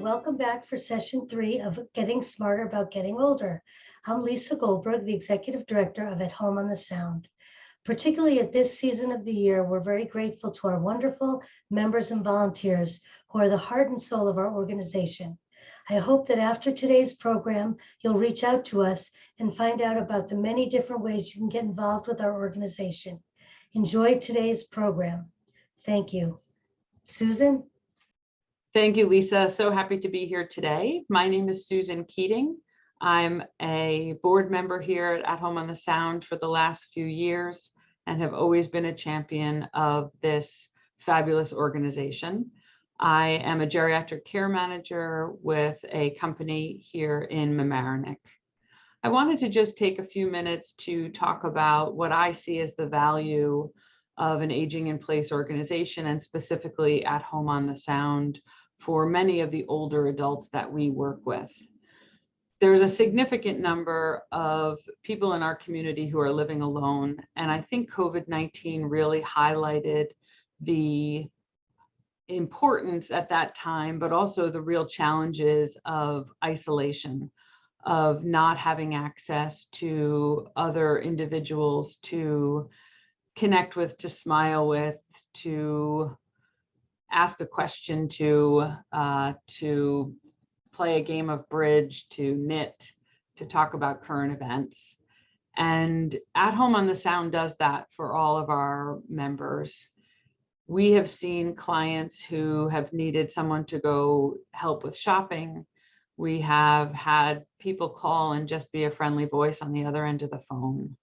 welcome back for session 3 of Getting Smarter About Getting Older. I'm Lisa Goldberg, the Executive Director of At Home on the Sound. Particularly at this season of the year, we're very grateful to our wonderful members and volunteers who are the heart and soul of our organization. I hope that after today's program, you'll reach out to us and find out about the many different ways you can get involved with our organization. Enjoy today's program. Thank you. Susan? Thank you, Lisa. So happy to be here today. My name is Susan Keating. I'm a board member here at Home on the Sound for the last few years and have always been a champion of this fabulous organization. I am a geriatric care manager with a company here in Mamaroneck. I wanted to just take a few minutes to talk about what I see as the value of an aging in place organization, and specifically At Home on the Sound for many of the older adults that we work with. There's a significant number of people in our community who are living alone, and I think COVID-19 really highlighted the importance at that time, but also the real challenges of isolation, of not having access to other individuals to connect with, to smile with, to ask a question, to play a game of bridge, to knit, to talk about current events. And At Home on the Sound does that for all of our members. We have seen clients who have needed someone to go help with shopping. We have had people call and just be a friendly voice on the other end of the phone.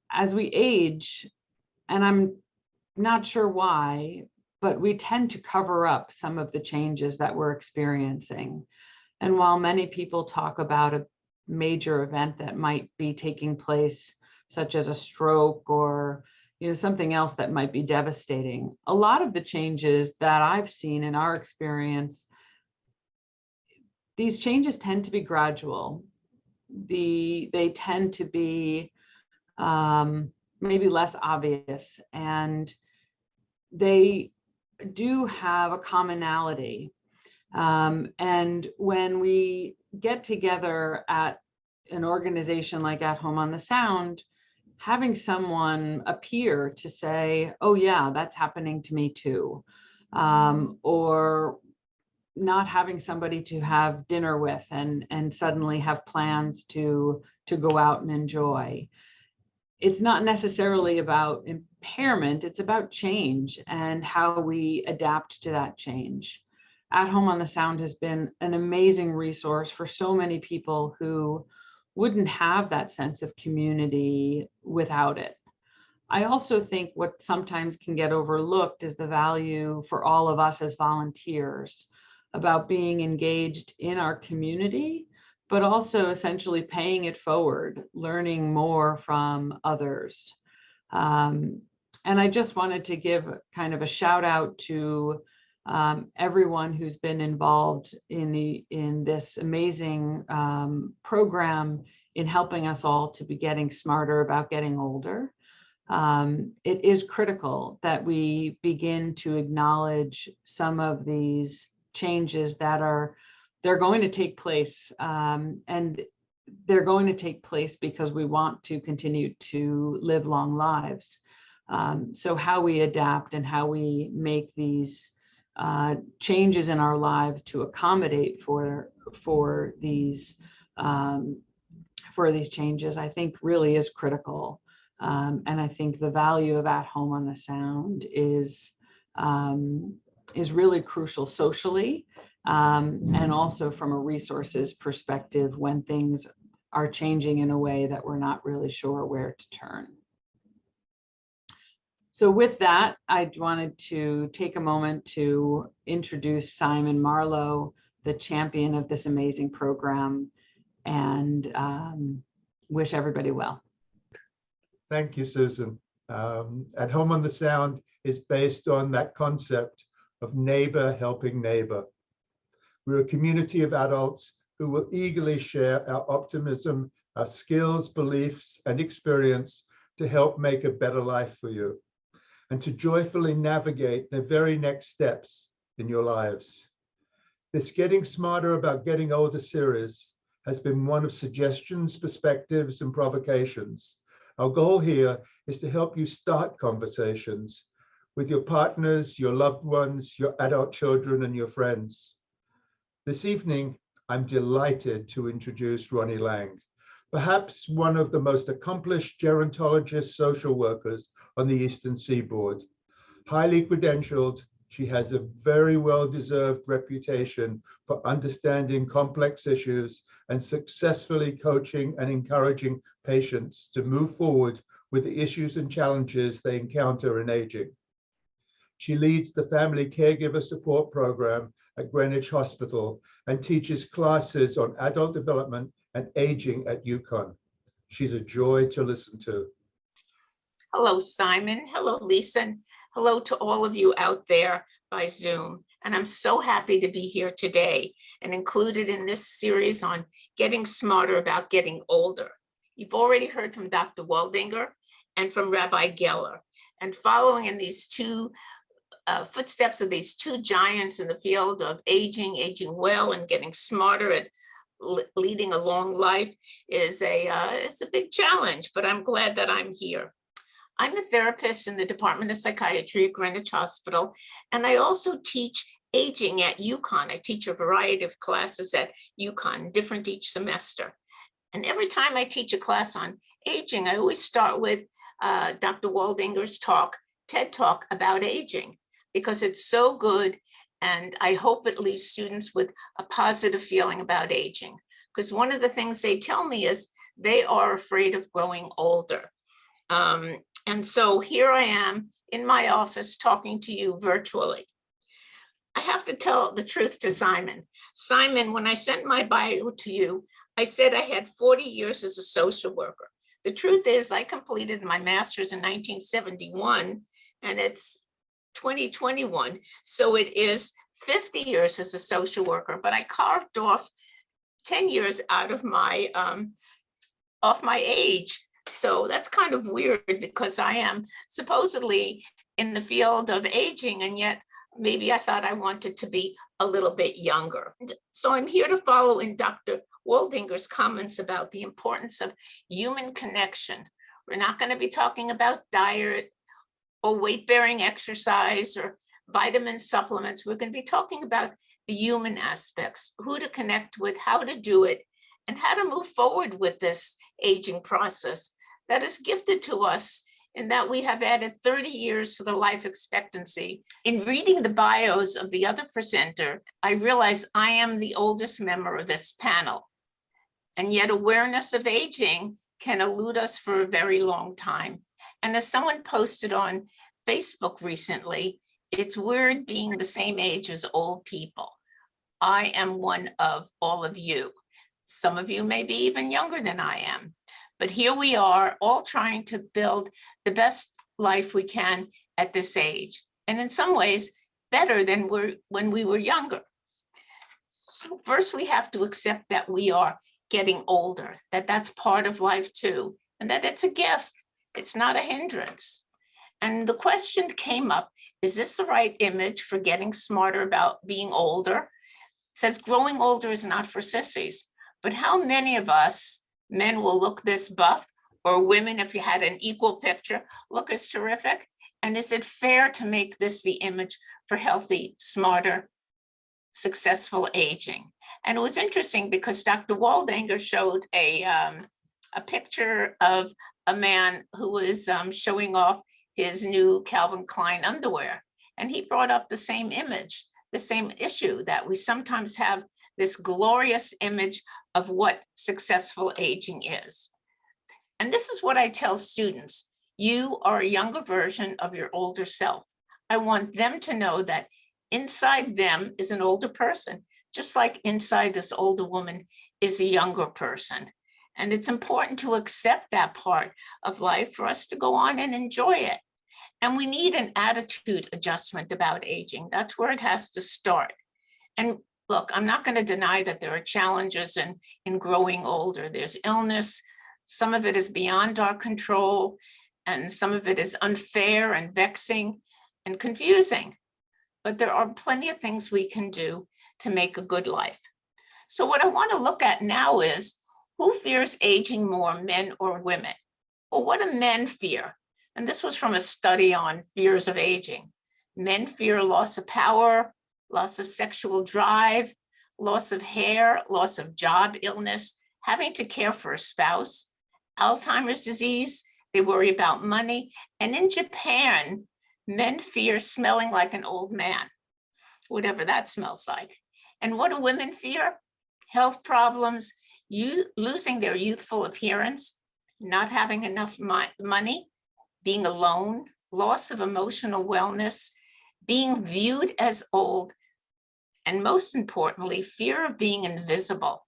As we age, and I'm not sure why, but we tend to cover up some of the changes that we're experiencing. And while many people talk about a major event that might be taking place, such as a stroke or something else that might be devastating, a lot of the changes that I've seen in our experience, these changes tend to be gradual. They tend to be maybe less obvious, and they do have a commonality. And when we get together at an organization like At Home on the Sound, having someone appear to say, oh yeah, that's happening to me too, or not having somebody to have dinner with and suddenly have plans to go out and enjoy. It's not necessarily about impairment, it's about change and how we adapt to that change. At Home on the Sound has been an amazing resource for so many people who wouldn't have that sense of community without it. I also think what sometimes can get overlooked is the value for all of us as volunteers about being engaged in our community, but also essentially paying it forward, learning more from others. And I just wanted to give kind of a shout out to everyone who's been involved in this amazing program in helping us all to be getting smarter about getting older. It is critical that we begin to acknowledge some of these changes that they're going to take place, and they're going to take place because we want to continue to live long lives. So how we adapt and how we make these changes in our lives to accommodate for these changes, I think really is critical. And I think the value of At Home on the Sound is really crucial socially, and also from a resources perspective when things are changing in a way that we're not really sure where to turn. So with that, I wanted to take a moment to introduce Simon Marlowe, the champion of this amazing program, and wish everybody well. Thank you, Susan. At Home on the Sound is based on that concept of neighbor helping neighbor. We're a community of adults who will eagerly share our optimism, our skills, beliefs, and experience to help make a better life for you and to joyfully navigate the very next steps in your lives. This Getting Smarter About Getting Older series has been one of suggestions, perspectives, and provocations. Our goal here is to help you start conversations with your partners, your loved ones, your adult children, and your friends. This evening, I'm delighted to introduce Roni Lang, perhaps one of the most accomplished gerontologist social workers on the Eastern Seaboard. Highly credentialed, she has a very well-deserved reputation for understanding complex issues and successfully coaching and encouraging patients to move forward with the issues and challenges they encounter in aging. She leads the Family Caregiver Support Program at Greenwich Hospital and teaches classes on adult development and aging at UConn. She's a joy to listen to. Hello, Simon. Hello, Lisa. And hello to all of you out there by Zoom. And I'm so happy to be here today and included in this series on getting smarter about getting older. You've already heard from Dr. Waldinger and from Rabbi Geller. And following in these two footsteps of these two giants in the field of aging well, and getting smarter at leading a long life is it's a big challenge, but I'm glad that I'm here. I'm a therapist in the Department of Psychiatry at Greenwich Hospital, and I also teach aging at UConn. I teach a variety of classes at UConn, different each semester. And every time I teach a class on aging, I always start with Dr. Waldinger's talk, TED Talk about aging, because it's so good. And I hope it leaves students with a positive feeling about aging. Because one of the things they tell me is they are afraid of growing older. And so here I am in my office talking to you virtually. I have to tell the truth to Simon. Simon, when I sent my bio to you, I said I had 40 years as a social worker. The truth is I completed my master's in 1971, and it's 2021. So it is 50 years as a social worker, but I carved off 10 years out of my age. So that's kind of weird because I am supposedly in the field of aging, and yet maybe I thought I wanted to be a little bit younger. So I'm here to follow in Dr. Waldinger's comments about the importance of human connection. We're not going to be talking about diet or weight-bearing exercise or vitamin supplements. We're going to be talking about the human aspects, who to connect with, how to do it, and how to move forward with this aging process that is gifted to us in that we have added 30 years to the life expectancy. In reading the bios of the other presenter, I realize I am the oldest member of this panel, and yet awareness of aging can elude us for a very long time. And as someone posted on Facebook recently, it's weird being the same age as old people. I am one of all of you. Some of you may be even younger than I am. But here we are, all trying to build the best life we can at this age. And in some ways, better than when we were younger. So first, we have to accept that we are getting older, that that's part of life too, and that it's a gift. It's not a hindrance. And the question came up, is this the right image for getting smarter about being older? It says growing older is not for sissies, but how many of us men will look this buff, or women, if you had an equal picture, look as terrific? And is it fair to make this the image for healthy, smarter, successful aging? And it was interesting because Dr. Waldinger showed a picture of a man who was showing off his new Calvin Klein underwear. And he brought up the same image, the same issue, that we sometimes have this glorious image of what successful aging is. And this is what I tell students. You are a younger version of your older self. I want them to know that inside them is an older person, just like inside this older woman is a younger person. And it's important to accept that part of life for us to go on and enjoy it. And we need an attitude adjustment about aging. That's where it has to start. And look, I'm not going to deny that there are challenges in growing older. There's illness. Some of it is beyond our control, and some of it is unfair and vexing and confusing. but there are plenty of things we can do to make a good life. So what I want to look at now is, who fears aging more, men or women? Well, what do men fear? And this was from a study on fears of aging. Men fear loss of power, loss of sexual drive, loss of hair, loss of job illness, having to care for a spouse, Alzheimer's disease. They worry about money. And in Japan, men fear smelling like an old man, whatever that smells like. And what do women fear? Health problems, losing their youthful appearance, not having enough money, being alone, loss of emotional wellness, being viewed as old, and most importantly, fear of being invisible.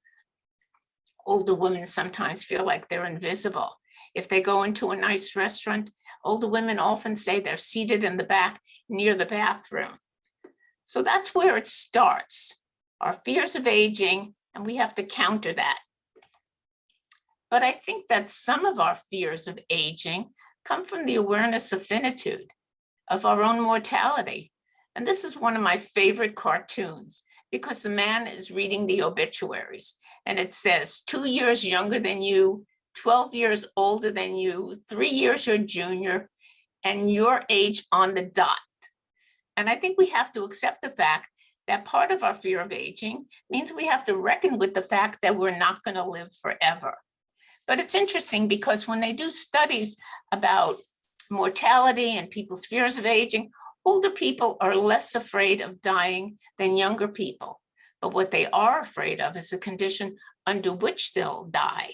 Older women sometimes feel like they're invisible. If they go into a nice restaurant, older women often say they're seated in the back near the bathroom. So that's where it starts, our fears of aging, and we have to counter that. But I think that some of our fears of aging come from the awareness of finitude, of our own mortality. And this is one of my favorite cartoons, because the man is reading the obituaries and it says 2 years younger than you, 12 years older than you, 3 years your junior, and your age on the dot. And I think we have to accept the fact that part of our fear of aging means we have to reckon with the fact that we're not going to live forever. But it's interesting because when they do studies about mortality and people's fears of aging, older people are less afraid of dying than younger people. But what they are afraid of is the condition under which they'll die.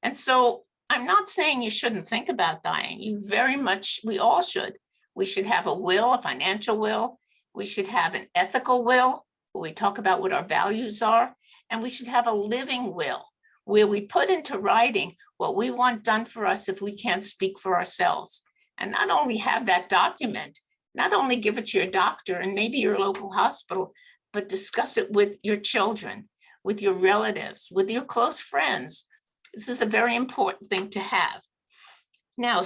And so I'm not saying you shouldn't think about dying. You very much, we all should. We should have a will, a financial will. We should have an ethical will, where we talk about what our values are. And we should have a living will, where we put into writing what we want done for us if we can't speak for ourselves. And not only have that document, not only give it to your doctor and maybe your local hospital, but discuss it with your children, with your relatives, with your close friends. This is a very important thing to have. Now,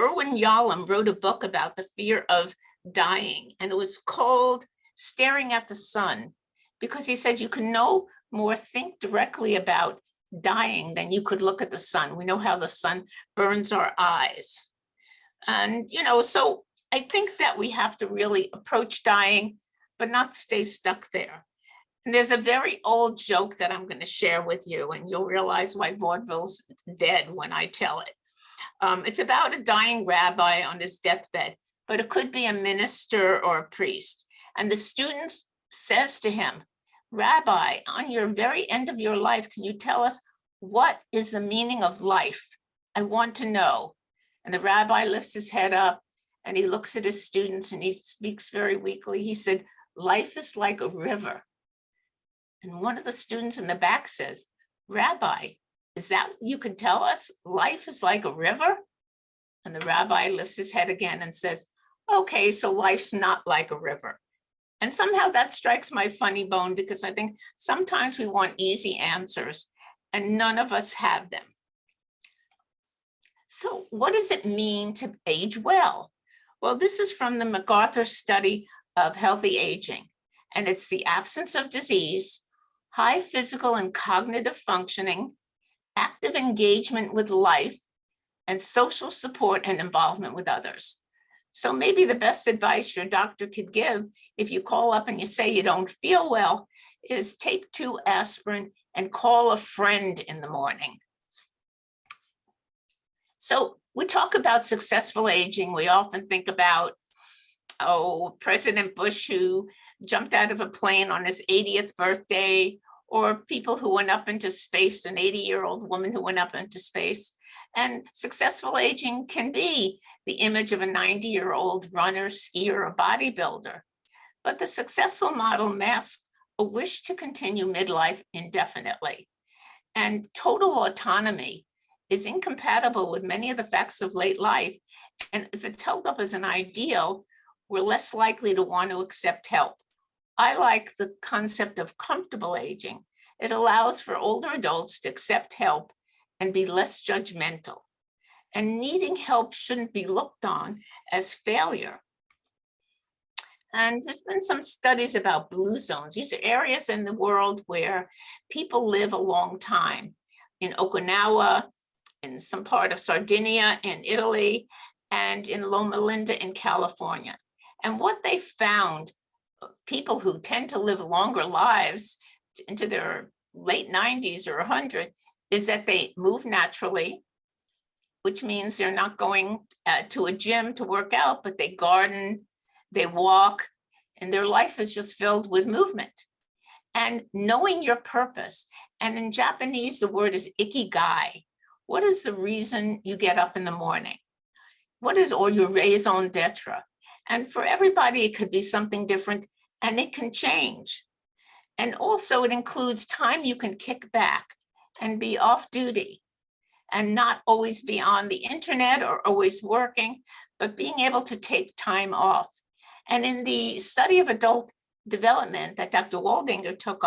Irwin Yalom wrote a book about the fear of dying, and it was called Staring at the Sun, because he said you can no more think directly about dying than you could look at the sun. We know how the sun burns our eyes. And, so I think that we have to really approach dying, but not stay stuck there. And there's a very old joke that I'm going to share with you, and you'll realize why vaudeville's dead when I tell it. It's about a dying rabbi on his deathbed, but it could be a minister or a priest. And the student says to him, "Rabbi, on your very end of your life, can you tell us what is the meaning of life? I want to know." And the rabbi lifts his head up and he looks at his students and he speaks very weakly. He said, "Life is like a river." And one of the students in the back says, "Rabbi, is that what you can tell us? Life is like a river?" And the rabbi lifts his head again and says, "Okay, so life's not like a river." And somehow that strikes my funny bone, because I think sometimes we want easy answers and none of us have them. So what does it mean to age well? Well, this is from the MacArthur study of healthy aging, and it's the absence of disease, high physical and cognitive functioning, active engagement with life, and social support and involvement with others. So maybe the best advice your doctor could give if you call up and you say you don't feel well is take 2 aspirin and call a friend in the morning. So we talk about successful aging. We often think about, President Bush, who jumped out of a plane on his 80th birthday, or people who went up into space, an 80-year-old woman who went up into space. And successful aging can be the image of a 90-year-old runner, skier, or bodybuilder. But the successful model masks a wish to continue midlife indefinitely. And total autonomy is incompatible with many of the facts of late life. And if it's held up as an ideal, we're less likely to want to accept help. I like the concept of comfortable aging. It allows for older adults to accept help and be less judgmental. And needing help shouldn't be looked on as failure. And there's been some studies about blue zones. These are areas in the world where people live a long time. In Okinawa, in some part of Sardinia, in Italy, and in Loma Linda in California. And what they found, people who tend to live longer lives into their late 90s or 100, is that they move naturally, which means they're not going to a gym to work out, but they garden, they walk, and their life is just filled with movement. And knowing your purpose, and in Japanese, the word is ikigai. What is the reason you get up in the morning? What is, or your raison d'etre? And for everybody, it could be something different, and it can change. And also it includes time you can kick back and be off duty and not always be on the internet or always working, but being able to take time off. And in the study of adult development that Dr. Waldinger took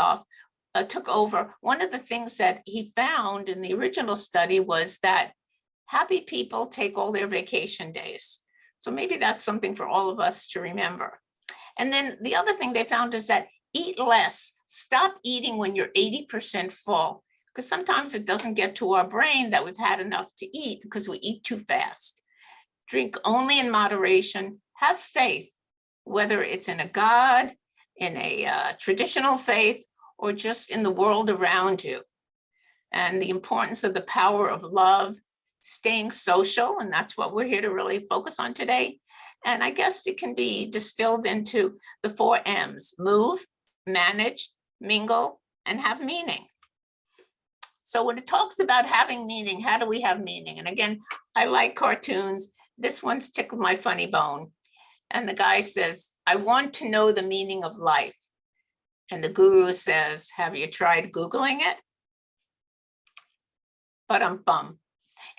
over, one of the things that he found in the original study was that happy people take all their vacation days. So maybe that's something for all of us to remember. And then the other thing they found is that eat less. Stop eating when you're 80% full, because sometimes it doesn't get to our brain that we've had enough to eat because we eat too fast. Drink only in moderation. Have faith, whether it's in a God, in a traditional faith, or just in the world around you. And the importance of the power of love, staying social, and that's what we're here to really focus on today. And I guess it can be distilled into the 4 M's: move, manage, mingle, and have meaning. So when it talks about having meaning, how do we have meaning? And again, I like cartoons. This one's tickled my funny bone. And the guy says, I want to know the meaning of life. And the guru says, have you tried Googling it? But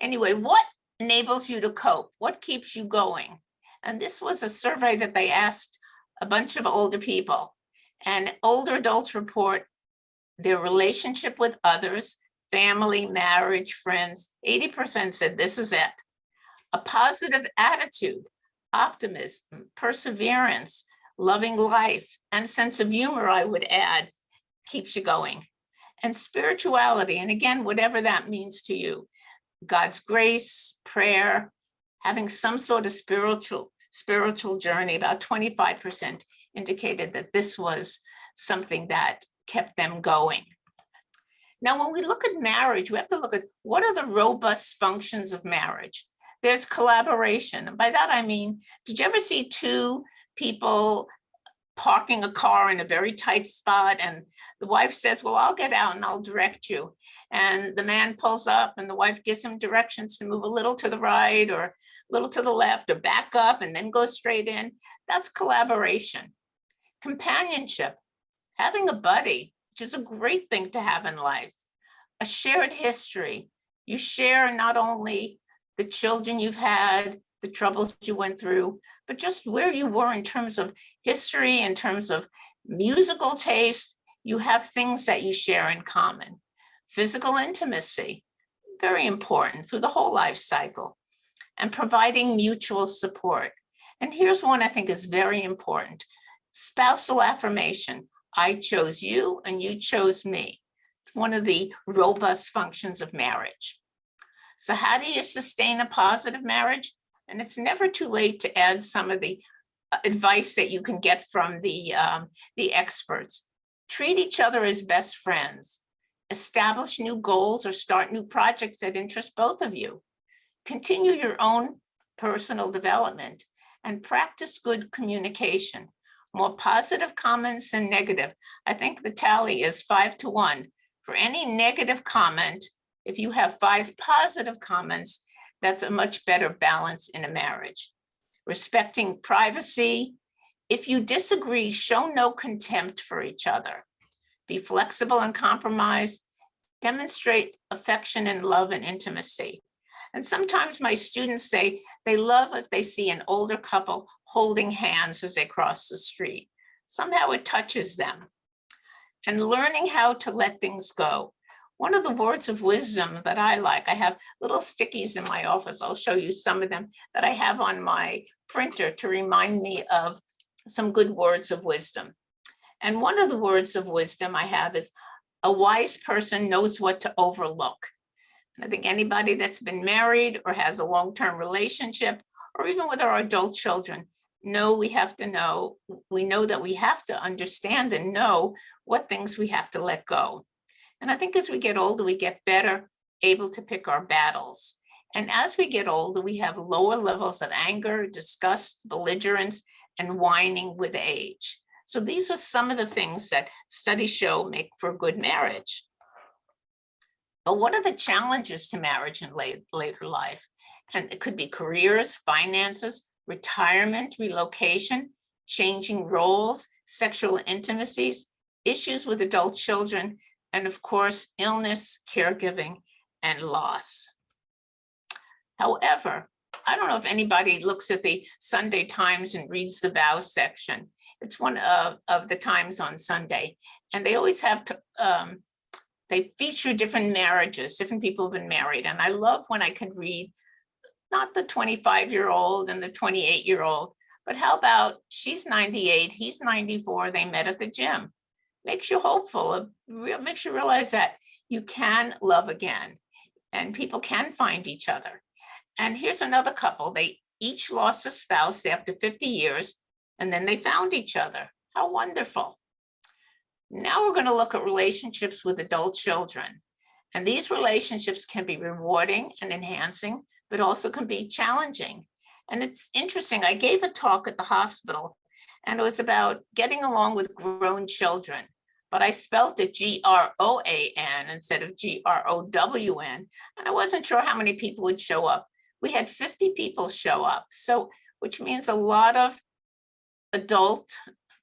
anyway, what enables you to cope? What keeps you going? And this was a survey that they asked a bunch of older people. And older adults report their relationship with others, family, marriage, friends. 80% said this is it. A positive attitude, optimism, perseverance, loving life, and sense of humor, I would add, keeps you going. And spirituality, and again, whatever that means to you, God's grace, prayer, having some sort of spiritual journey. About 25% indicated that this was something that kept them going. Now, when we look at marriage, we have to look at what are the robust functions of marriage. There's collaboration. And by that, I mean, did you ever see 2 people parking a car in a very tight spot, and the wife says, well, I'll get out and I'll direct you. And the man pulls up and the wife gives him directions to move a little to the right or a little to the left or back up and then go straight in. That's collaboration. Companionship, having a buddy, which is a great thing to have in life. A shared history. You share not only the children you've had, the troubles you went through, but just where you were in terms of history, in terms of musical taste. You have things that you share in common. Physical intimacy, very important through the whole life cycle, and providing mutual support. And here's one I think is very important: spousal affirmation. I chose you and you chose me. It's one of the robust functions of marriage. So how do you sustain a positive marriage? And it's never too late to add some of the advice that you can get from the experts. Treat each other as best friends. Establish new goals or start new projects that interest both of you. Continue your own personal development and practice good communication. More positive comments than negative. I think the tally is 5-1. For any negative comment, if you have 5 positive comments, that's a much better balance in a marriage. Respecting privacy. If you disagree, show no contempt for each other. Be flexible and compromise. Demonstrate affection and love and intimacy. And sometimes my students say they love if they see an older couple holding hands as they cross the street. Somehow it touches them. And learning how to let things go. One of the words of wisdom that I like, I have little stickies in my office. I'll show you some of them that I have on my printer to remind me of some good words of wisdom. And one of the words of wisdom I have is, a wise person knows what to overlook. And I think anybody that's been married or has a long-term relationship, or even with our adult children, we know that we have to understand and know what things we have to let go. And I think as we get older, we get better able to pick our battles. And as we get older, we have lower levels of anger, disgust, belligerence, and whining with age. So these are some of the things that studies show make for a good marriage. But what are the challenges to marriage in later life? And it could be careers, finances, retirement, relocation, changing roles, sexual intimacies, issues with adult children, and of course, illness, caregiving, and loss. However, I don't know if anybody looks at the Sunday Times and reads the vows section. It's one of the Times on Sunday, and they always have to, they feature different marriages, different people have been married. And I love when I can read not the 25-year-old and the 28-year-old, but how about she's 98, he's 94, they met at the gym. Makes you hopeful, makes you realize that you can love again and people can find each other. And here's another couple, they each lost a spouse after 50 years and then they found each other. How wonderful. Now we're going to look at relationships with adult children. And these relationships can be rewarding and enhancing, but also can be challenging. And it's interesting, I gave a talk at the hospital and it was about getting along with grown children, but I spelled it G-R-O-A-N instead of G-R-O-W-N. And I wasn't sure how many people would show up. We had 50 people show up. So, which means a lot of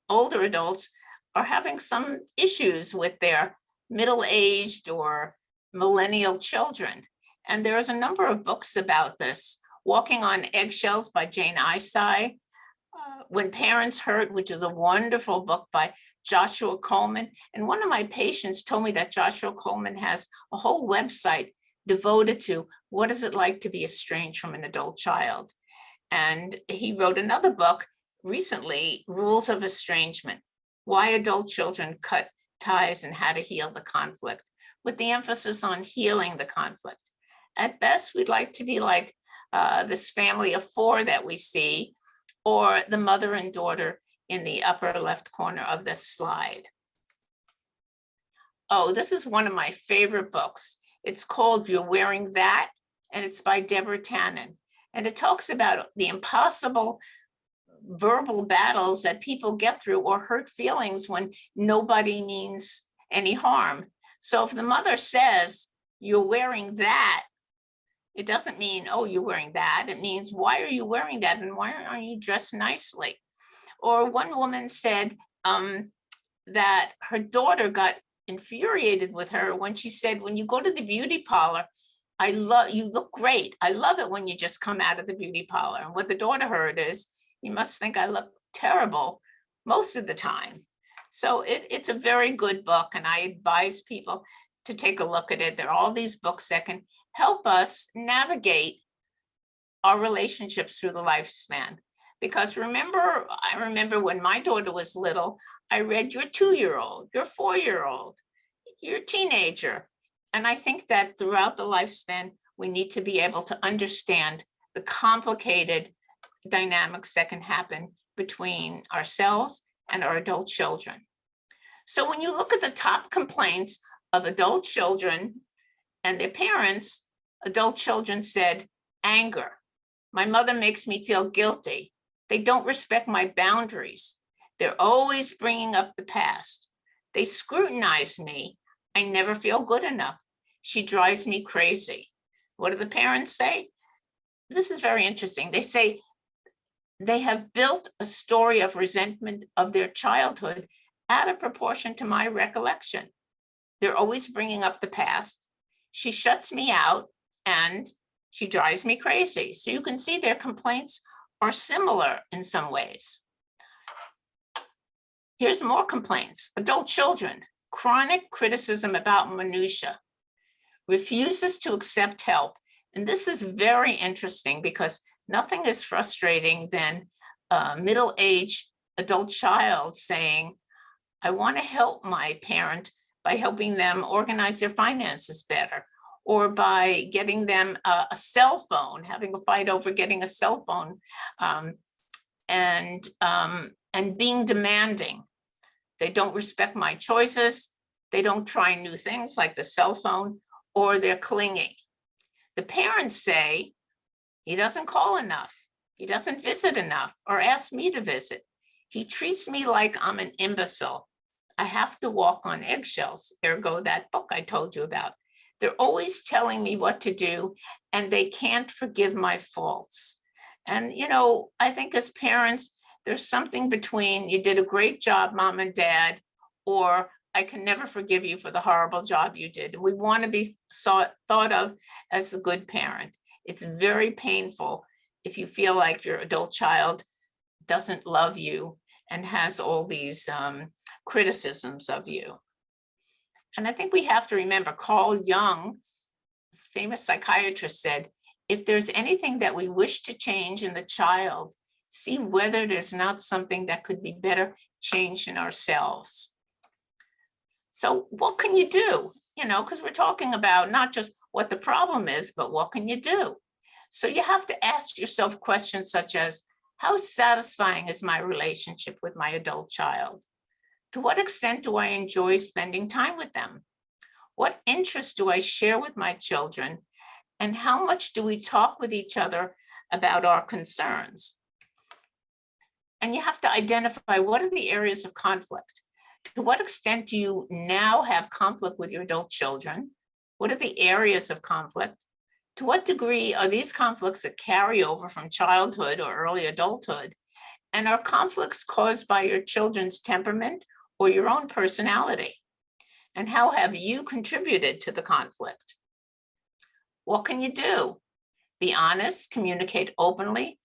older adults are having some issues with their middle-aged or millennial children. And there's a number of books about this. Walking on Eggshells by Jane Isai, When Parents Hurt, which is a wonderful book by Joshua Coleman. And one of my patients told me that Joshua Coleman has a whole website devoted to what is it like to be estranged from an adult child. And he wrote another book recently, Rules of Estrangement, Why Adult Children Cut Ties and How to Heal the Conflict, with the emphasis on healing the conflict. At best, we'd like to be like this family of four that we see, or the mother and daughter in the upper left corner of this slide. Oh, this is one of my favorite books. It's called You're Wearing That, and it's by Deborah Tannen. And it talks about the impossible verbal battles that people get through or hurt feelings when nobody means any harm. So if the mother says, you're wearing that, it doesn't mean, oh, you're wearing that. It means, why are you wearing that? And why aren't you dressed nicely? Or one woman said that her daughter got infuriated with her when she said, when you go to the beauty parlor, you look great. I love it when you just come out of the beauty parlor. And what the daughter heard is, you must think I look terrible most of the time. So it's a very good book, and I advise people to take a look at it. There are all these books that can help us navigate our relationships through the lifespan. Because I remember when my daughter was little, I read your 2-year-old, your 4-year-old, your teenager. And I think that throughout the lifespan, we need to be able to understand the complicated dynamics that can happen between ourselves and our adult children. So when you look at the top complaints of adult children and their parents, adult children said, anger. My mother makes me feel guilty. They don't respect my boundaries. They're always bringing up the past. They scrutinize me. I never feel good enough. She drives me crazy. What do the parents say? This is very interesting. They say they have built a story of resentment of their childhood out of proportion to my recollection. They're always bringing up the past. She shuts me out and she drives me crazy. So you can see their complaints are similar in some ways. Here's more complaints. Adult children, chronic criticism about minutia, refuses to accept help. And this is very interesting because nothing is frustrating than middle-aged adult child saying, I want to help my parent by helping them organize their finances better, or by getting them a cell phone, having a fight over getting a cell phone, and being demanding. They don't respect my choices. They don't try new things like the cell phone, or they're clingy. The parents say, he doesn't call enough. He doesn't visit enough or ask me to visit. He treats me like I'm an imbecile. I have to walk on eggshells, ergo that book I told you about. They're always telling me what to do, and they can't forgive my faults. And, I think as parents, there's something between you did a great job, mom and dad, or I can never forgive you for the horrible job you did. And we want to be thought of as a good parent. It's very painful if you feel like your adult child doesn't love you and has all these criticisms of you. And I think we have to remember, Carl Jung, famous psychiatrist, said, if there's anything that we wish to change in the child, see whether there's not something that could be better changed in ourselves. So what can you do? Because we're talking about not just what the problem is, but what can you do? So you have to ask yourself questions such as, how satisfying is my relationship with my adult child? To what extent do I enjoy spending time with them? What interests do I share with my children? And how much do we talk with each other about our concerns? And you have to identify, what are the areas of conflict? To what extent do you now have conflict with your adult children? What are the areas of conflict? To what degree are these conflicts that carry over from childhood or early adulthood? And are conflicts caused by your children's temperament or your own personality? And how have you contributed to the conflict? What can you do? Be honest, communicate openly.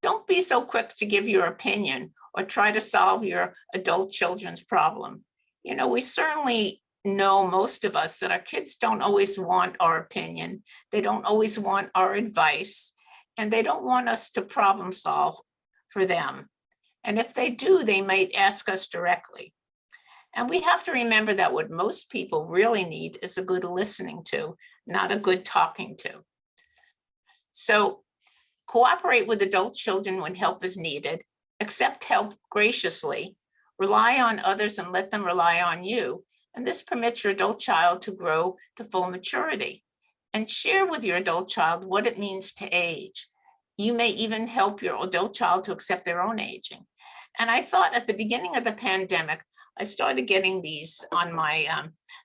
Don't be so quick to give your opinion or try to solve your adult children's problem. We certainly know, most of us, that our kids don't always want our opinion. They don't always want our advice, and they don't want us to problem solve for them. And if they do, they might ask us directly. And we have to remember that what most people really need is a good listening to, not a good talking to. So cooperate with adult children when help is needed, accept help graciously, rely on others and let them rely on you. And this permits your adult child to grow to full maturity. And share with your adult child what it means to age. You may even help your adult child to accept their own aging. And I thought at the beginning of the pandemic, I started getting these on my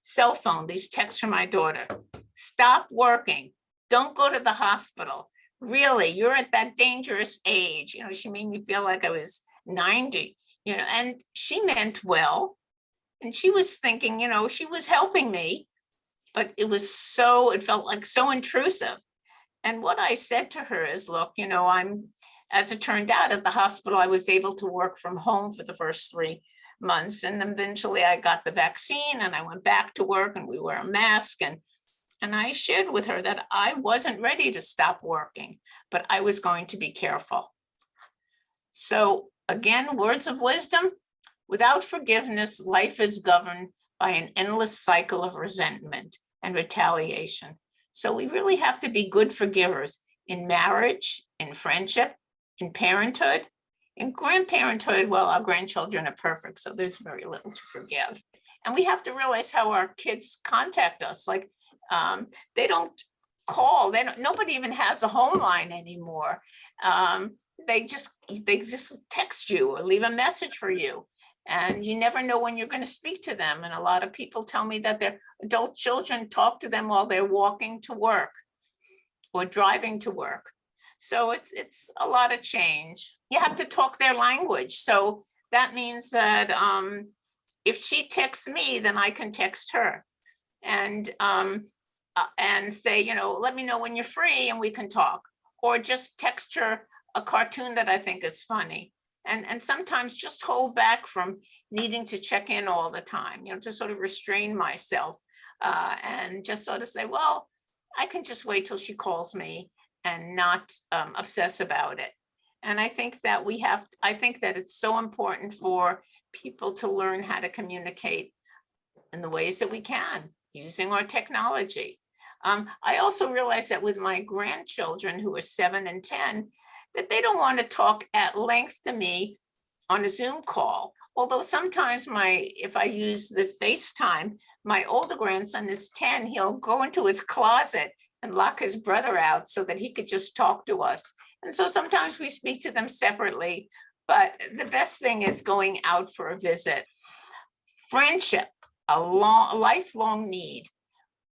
cell phone, these texts from my daughter. Stop working. Don't go to the hospital. Really, you're at that dangerous age. She made me feel like I was 90, and she meant well. And she was thinking, she was helping me, but it felt like so intrusive. And what I said to her is, look, as it turned out, at the hospital, I was able to work from home for the first 3 months. And then eventually I got the vaccine and I went back to work, and we wear a mask. And I shared with her that I wasn't ready to stop working, but I was going to be careful. So again, words of wisdom. Without forgiveness, life is governed by an endless cycle of resentment and retaliation. So we really have to be good forgivers in marriage, in friendship, in parenthood. In grandparenthood, well, our grandchildren are perfect, so there's very little to forgive. And we have to realize how our kids contact us. Like, they don't call. Nobody even has a home line anymore. They just text you or leave a message for you. And you never know when you're going to speak to them. And a lot of people tell me that their adult children talk to them while they're walking to work or driving to work. So it's a lot of change. You have to talk their language. So that means that if she texts me, then I can text her and say, let me know when you're free and we can talk, or just text her a cartoon that I think is funny. And sometimes just hold back from needing to check in all the time, to sort of restrain myself and just sort of say, well, I can just wait till she calls me and not obsess about it. And I think that it's so important for people to learn how to communicate in the ways that we can using our technology. I also realize that with my grandchildren who are 7 and 10, that they don't want to talk at length to me on a Zoom call. Although sometimes if I use the FaceTime, my older grandson is 10, he'll go into his closet and lock his brother out so that he could just talk to us. And so sometimes we speak to them separately, but the best thing is going out for a visit. Friendship, a lifelong need.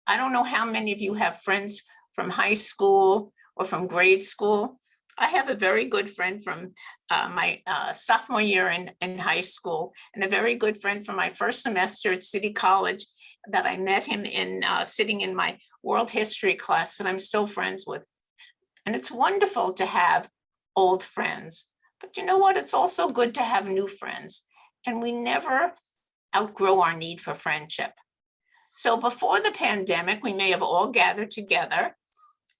I don't know how many of you have friends from high school or from grade school. I have a very good friend from my sophomore year in high school, and a very good friend from my first semester at City College that I met him in sitting in my world history class that I'm still friends with. And it's wonderful to have old friends, but you know what? It's also good to have new friends, and we never outgrow our need for friendship. So before the pandemic, we may have all gathered together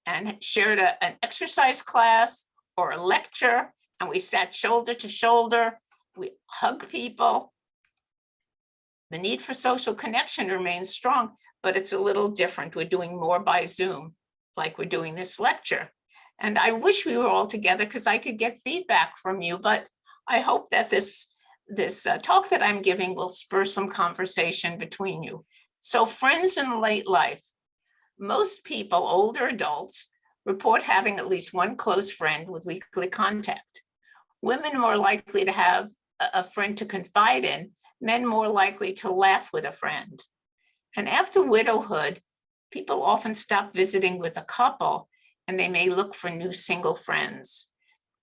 and shared an exercise class or a lecture, and we sat shoulder to shoulder, we hug people. The need for social connection remains strong, but it's a little different. We're doing more by Zoom, like we're doing this lecture. And I wish we were all together because I could get feedback from you, but I hope that this talk that I'm giving will spur some conversation between you. So friends in late life. Most people, older adults, report having at least one close friend with weekly contact. Women more likely to have a friend to confide in, men more likely to laugh with a friend. And after widowhood, people often stop visiting with a couple and they may look for new single friends.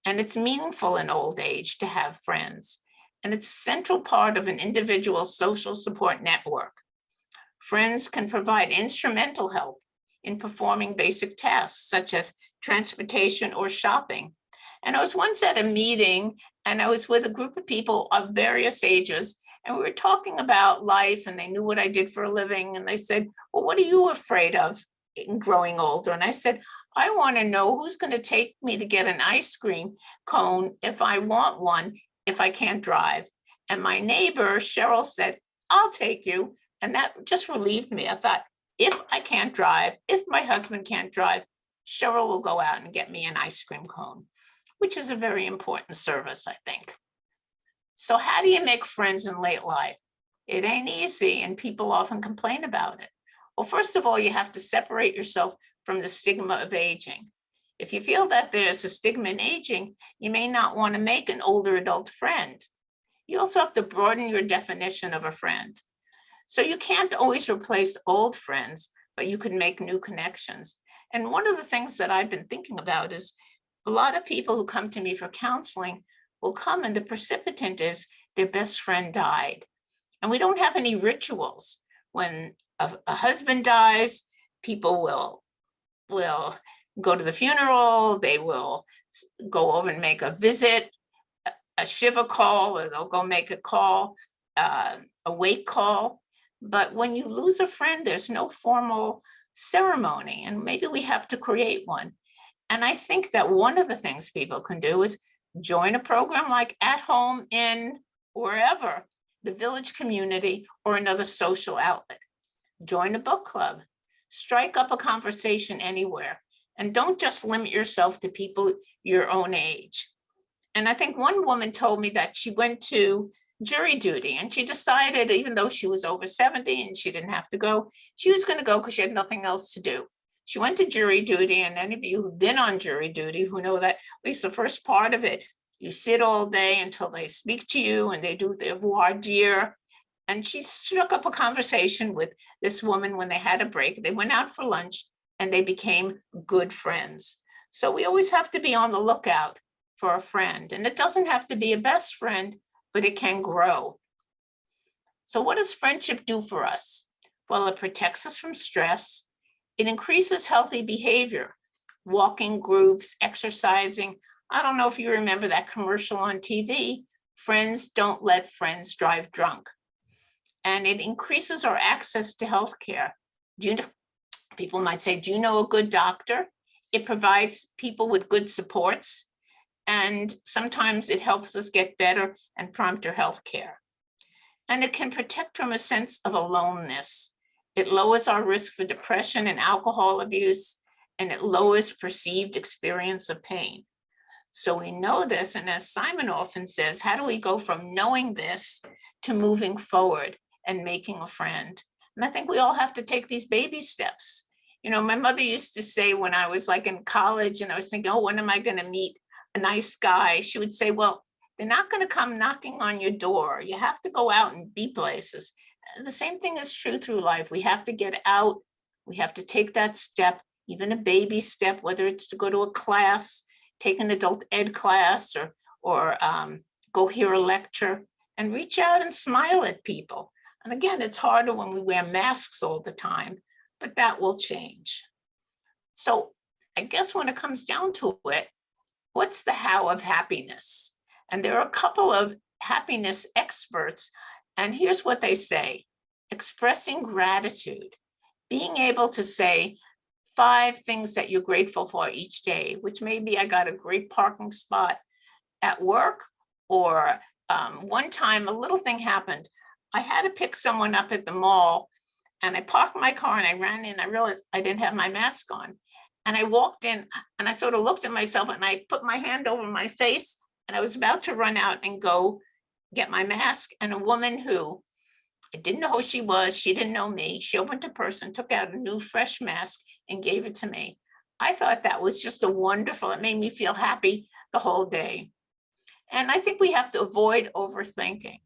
And it's meaningful in old age to have friends. And it's a central part of an individual's social support network. Friends can provide instrumental help in performing basic tasks such as transportation or shopping. And I was once at a meeting and I was with a group of people of various ages, and we were talking about life, and they knew what I did for a living. And they said, well, what are you afraid of in growing older? And I said, I want to know who's going to take me to get an ice cream cone if I want one, if I can't drive. And my neighbor, Cheryl, said, I'll take you. And that just relieved me. I thought, if I can't drive, if my husband can't drive, Cheryl will go out and get me an ice cream cone, which is a very important service, I think. So how do you make friends in late life? It ain't easy, and people often complain about it. Well, first of all, you have to separate yourself from the stigma of aging. If you feel that there's a stigma in aging, you may not want to make an older adult friend. You also have to broaden your definition of a friend. So you can't always replace old friends, but you can make new connections. And one of the things that I've been thinking about is a lot of people who come to me for counseling will come, and the precipitant is their best friend died. And we don't have any rituals. When a husband dies, people will go to the funeral, they will go over and make a visit, a Shiva call, or they'll go make a call, a wake call. But when you lose a friend, there's no formal ceremony, and maybe we have to create one. And I think that one of the things people can do is join a program like At Home in wherever, the village community or another social outlet. Join a book club, strike up a conversation anywhere, and don't just limit yourself to people your own age. And I think one woman told me that she went to jury duty and she decided, even though she was over 70 and she didn't have to go, she was going to go because she had nothing else to do. She went to jury duty, and any of you who've been on jury duty who know that at least the first part of it, you sit all day until they speak to you and they do their voir dire. And she struck up a conversation with this woman when they had a break. They went out for lunch and they became good friends. So we always have to be on the lookout for a friend. And it doesn't have to be a best friend, but it can grow. So what does friendship do for us? Well, it protects us from stress. It increases healthy behavior, walking groups, exercising. I don't know if you remember that commercial on TV, friends don't let friends drive drunk. And it increases our access to healthcare. People might say, do you know a good doctor? It provides people with good supports. And sometimes it helps us get better and prompter health care. And it can protect from a sense of aloneness. It lowers our risk for depression and alcohol abuse, and it lowers perceived experience of pain. So we know this, and as Simon often says, how do we go from knowing this to moving forward and making a friend? And I think we all have to take these baby steps. You know, my mother used to say when I was like in college and I was thinking, oh, when am I going to meet a nice guy? She would say, well, they're not going to come knocking on your door. You have to go out and be places. And the same thing is true through life. We have to get out. We have to take that step, even a baby step, whether it's to go to a class, take an adult ed class, or go hear a lecture, and reach out and smile at people. And again, it's harder when we wear masks all the time, but that will change. So I guess when it comes down to it, what's the how of happiness? And there are a couple of happiness experts, and here's what they say: expressing gratitude, being able to say 5 things that you're grateful for each day, which may be I got a great parking spot at work, or one time a little thing happened. I had to pick someone up at the mall, and I parked my car and I ran in. I realized I didn't have my mask on. And I walked in and I sort of looked at myself and I put my hand over my face, and I was about to run out and go get my mask. And a woman who I didn't know who she was, she didn't know me, she opened her purse and took out a new fresh mask and gave it to me. I thought that was just a wonderful, it made me feel happy the whole day. And I think we have to avoid overthinking.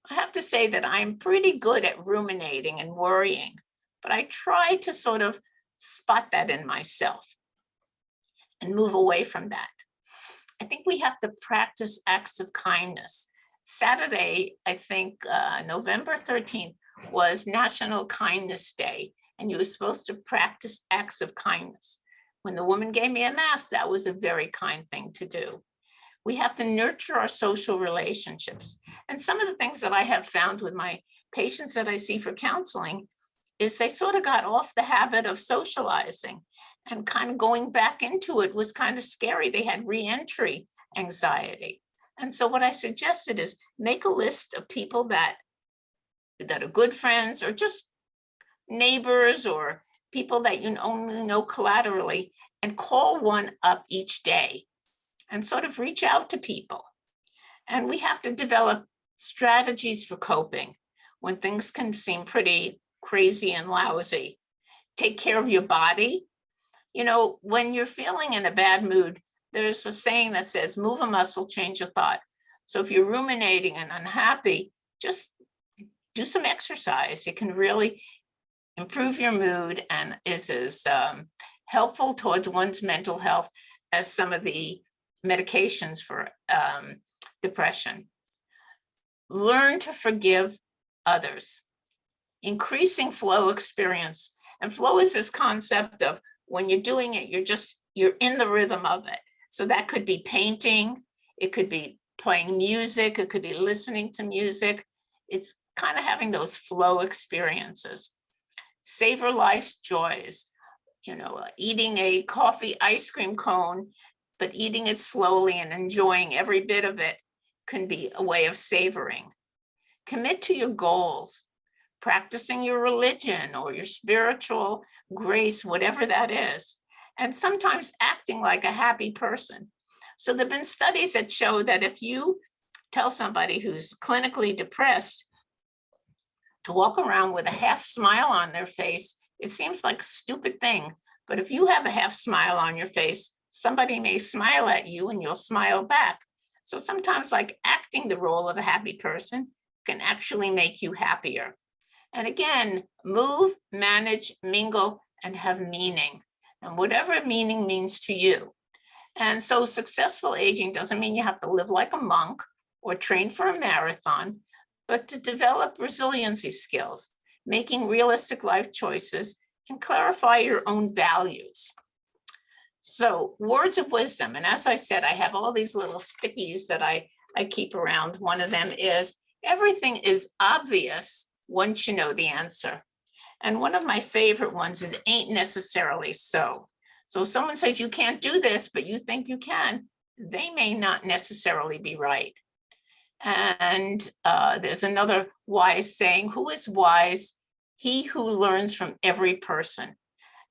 I have to say that I'm pretty good at ruminating and worrying, but I try to sort of spot that in myself and move away from that. I think we have to practice acts of kindness. Saturday, I think November 13th was National Kindness Day, and you were supposed to practice acts of kindness. When the woman gave me a mask, that was a very kind thing to do. We have to nurture our social relationships. And some of the things that I have found with my patients that I see for counseling is they sort of got off the habit of socializing, and kind of going back into it was kind of scary. They had re-entry anxiety. And so what I suggested is make a list of people that are good friends, or just neighbors, or people that you only know collaterally, and call one up each day and sort of reach out to people. And we have to develop strategies for coping when things can seem pretty crazy and lousy. Take care of your body. You know, when you're feeling in a bad mood, there's a saying that says, move a muscle, change a thought. So if you're ruminating and unhappy, just do some exercise. It can really improve your mood and is as helpful towards one's mental health as some of the medications for depression. Learn to forgive others. Increasing flow experience. And flow is this concept of when you're doing it, you're in the rhythm of it. So that could be painting, it could be playing music, it could be listening to music. It's kind of having those flow experiences. Savor life's joys. You know, eating a coffee ice cream cone, but eating it slowly and enjoying every bit of it can be a way of savoring. Commit to your goals. Practicing your religion or your spiritual grace, whatever that is, and sometimes acting like a happy person. So there've been studies that show that if you tell somebody who's clinically depressed to walk around with a half smile on their face, it seems like a stupid thing, but if you have a half smile on your face, somebody may smile at you and you'll smile back. So sometimes like acting the role of a happy person can actually make you happier. And again, move, manage, mingle, and have meaning, and whatever meaning means to you. And so successful aging doesn't mean you have to live like a monk or train for a marathon, but to develop resiliency skills, making realistic life choices, and clarify your own values. So words of wisdom. And as I said, I have all these little stickies that I keep around. One of them is, everything is obvious once you know the answer. And one of my favorite ones is, ain't necessarily so. So if someone says you can't do this, but you think you can, they may not necessarily be right. And there's another wise saying, who is wise? He who learns from every person.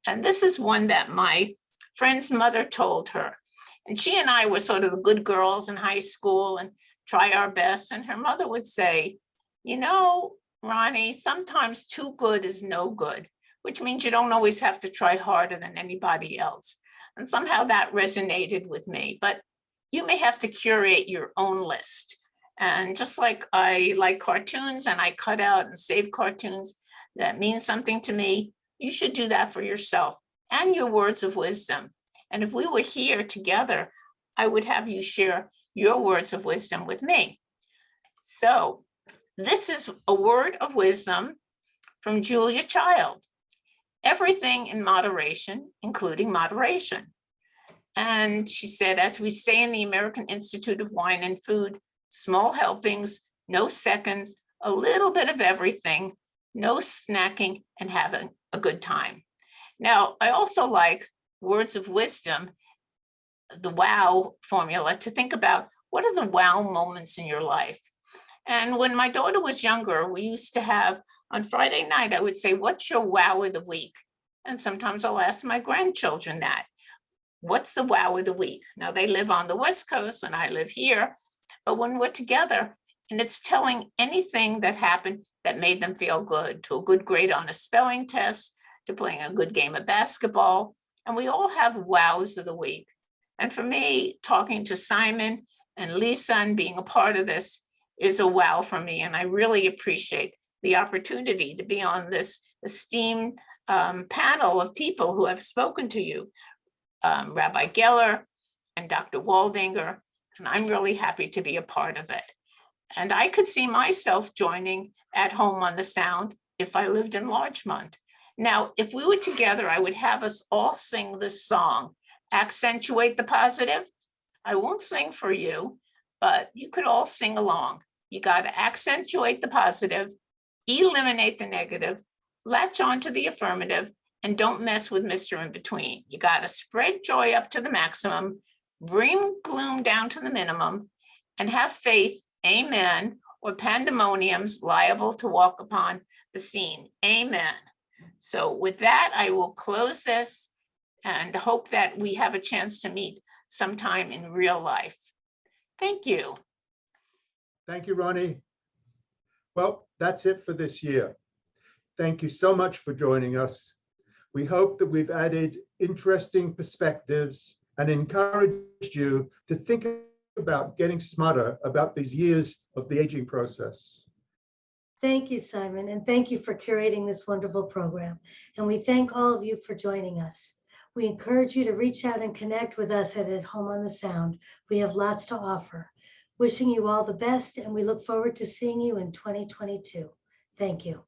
And this is one that my friend's mother told her. And she and I were sort of the good girls in high school and try our best. And her mother would say, you know, Roni, sometimes too good is no good, which means you don't always have to try harder than anybody else. And somehow that resonated with me. But you may have to curate your own list. And just like I like cartoons and I cut out and save cartoons that mean something to me, you should do that for yourself and your words of wisdom. And if we were here together, I would have you share your words of wisdom with me. So this is a word of wisdom from Julia Child. Everything in moderation, including moderation. And she said, as we say in the American Institute of Wine and Food, small helpings, no seconds, a little bit of everything, no snacking, and having a good time. Now, I also like words of wisdom, the WOW formula, to think about what are the WOW moments in your life. And when my daughter was younger, we used to have, on Friday night, I would say, what's your WOW of the week? And sometimes I'll ask my grandchildren that. What's the WOW of the week? Now they live on the West Coast and I live here, but when we're together and it's telling anything that happened that made them feel good, to a good grade on a spelling test, to playing a good game of basketball. And we all have WOWs of the week. And for me, talking to Simon and Lisa and being a part of this is a wow for me. And I really appreciate the opportunity to be on this esteemed panel of people who have spoken to you, Rabbi Geller and Dr. Waldinger, and I'm really happy to be a part of it. And I could see myself joining at Home on the Sound if I lived in Larchmont. Now, if we were together, I would have us all sing this song, Accentuate the Positive. I won't sing for you, but you could all sing along. You got to accentuate the positive, eliminate the negative, latch on to the affirmative, and don't mess with Mr. In Between. You got to spread joy up to the maximum, bring gloom down to the minimum, and have faith, amen, or pandemonium's liable to walk upon the scene. Amen. So with that, I will close this and hope that we have a chance to meet sometime in real life. Thank you. Thank you, Roni. Well, that's it for this year. Thank you so much for joining us. We hope that we've added interesting perspectives and encouraged you to think about getting smarter about these years of the aging process. Thank you, Simon, and thank you for curating this wonderful program. And we thank all of you for joining us. We encourage you to reach out and connect with us at Home on the Sound. We have lots to offer. Wishing you all the best, and we look forward to seeing you in 2022. Thank you.